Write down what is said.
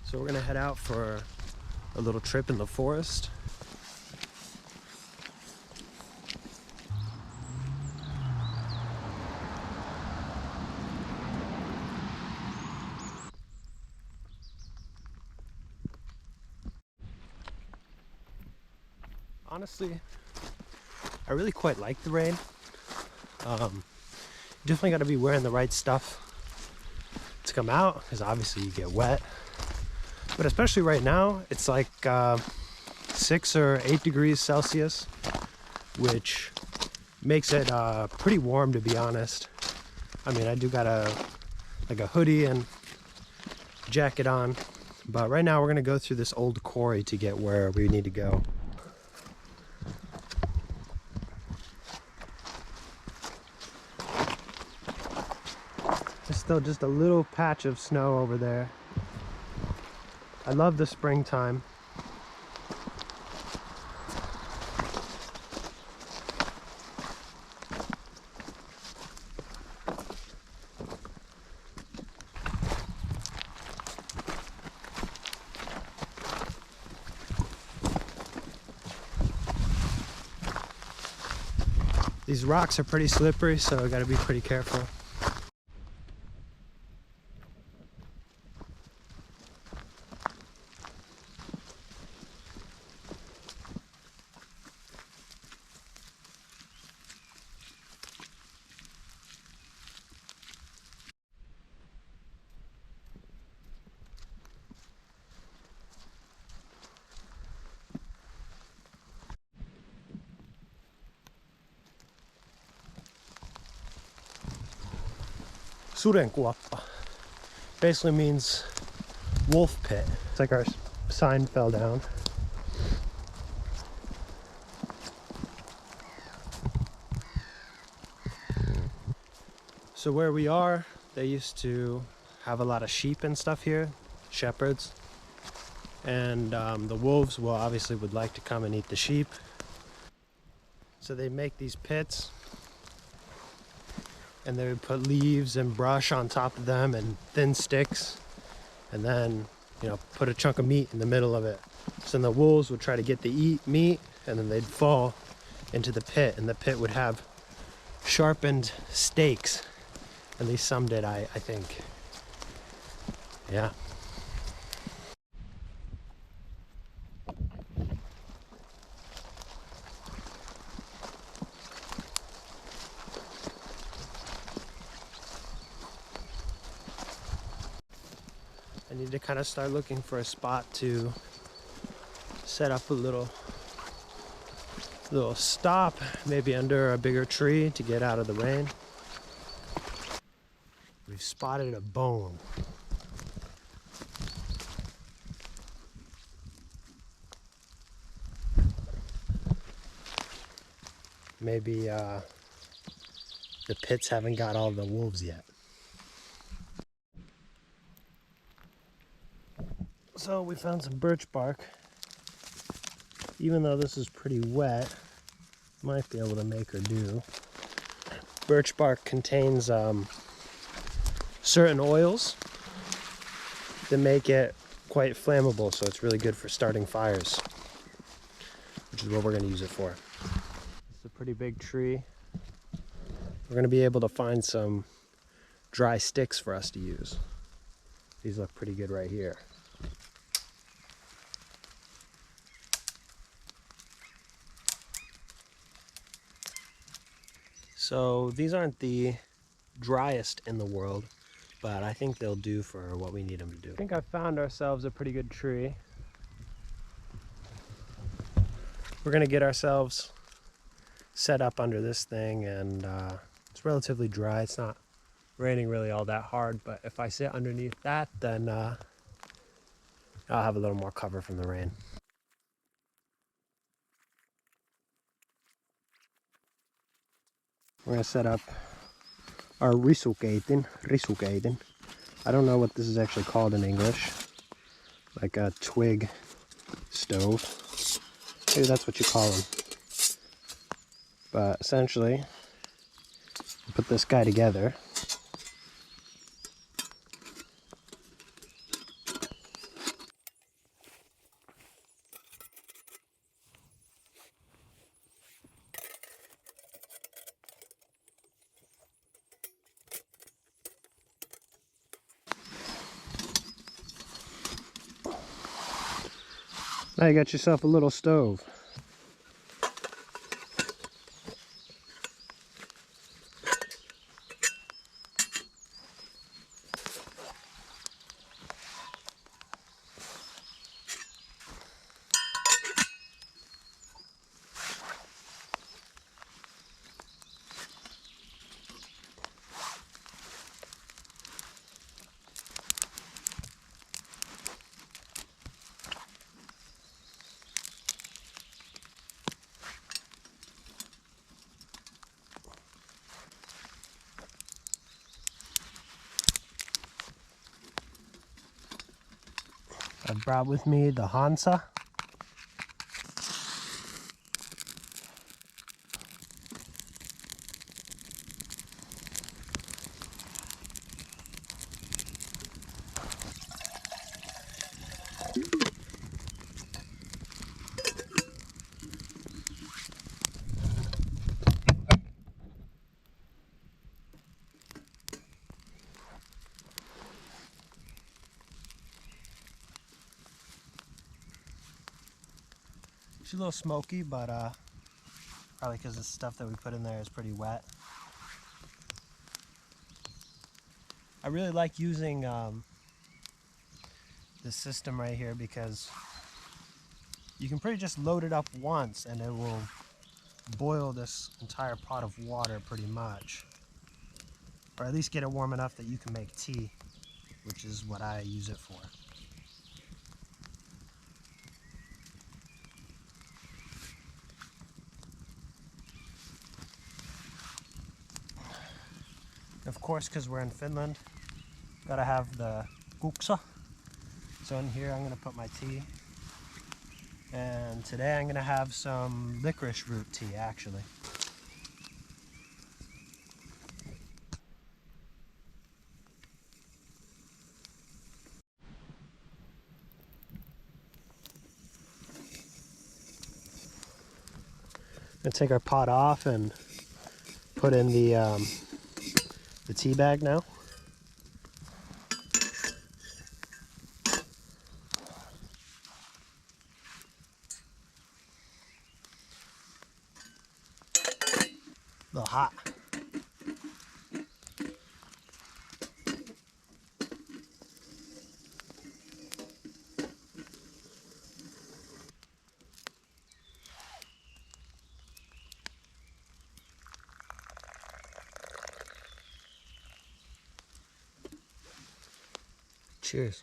So we're gonna head out for a little trip in the forest. Honestly, I really quite like the rain. Definitely got to be wearing the right stuff to come out, because obviously you get wet. But especially right now, it's like 6 or 8 degrees Celsius, which makes it pretty warm, to be honest. I mean, I do got a hoodie and jacket on, but right now we're gonna go through this old quarry to get where we need to go. There's still just a little patch of snow over there. I love the springtime. These rocks are pretty slippery, so I gotta be pretty careful. Sudenkuoppa basically means wolf pit. It's like our sign fell down. So where we are, they used to have a lot of sheep and stuff here, shepherds. And the wolves, well, obviously would like to come and eat the sheep. So they make these pits, and they would put leaves and brush on top of them and thin sticks, and then, you know, put a chunk of meat in the middle of it. So then the wolves would try to get to eat meat, and then they'd fall into the pit, and the pit would have sharpened stakes. At least some did, I think. Yeah. I need to kind of start looking for a spot to set up a little stop, maybe under a bigger tree to get out of the rain. We've spotted a bone. Maybe the pits haven't got all the wolves yet. So we found some birch bark. Even though this is pretty wet, might be able to make her do. Birch bark contains certain oils that make it quite flammable, so it's really good for starting fires, which is what we're going to use it for. It's a pretty big tree. We're going to be able to find some dry sticks for us to use. These look pretty good right here. So these aren't the driest in the world, but I think they'll do for what we need them to do. I think I found ourselves a pretty good tree. We're gonna get ourselves set up under this thing, and it's relatively dry. It's not raining really all that hard, but if I sit underneath that, then I'll have a little more cover from the rain. We're gonna set up our risukeitin. I don't know what this is actually called in English. Like a twig stove. Maybe that's what you call them. But essentially, put this guy together. Now you got yourself a little stove. I've brought with me the Hansa. She's a little smoky, but probably because the stuff that we put in there is pretty wet. I really like using this system right here because you can pretty just load it up once and it will boil this entire pot of water pretty much. Or at least get it warm enough that you can make tea, which is what I use it for. Of course, because we're in Finland, gotta have the kuksa. So in here I'm gonna put my tea. And today I'm gonna have some licorice root tea, actually. Gonna take our pot off and put in the tea bag now. A little hot. Cheers.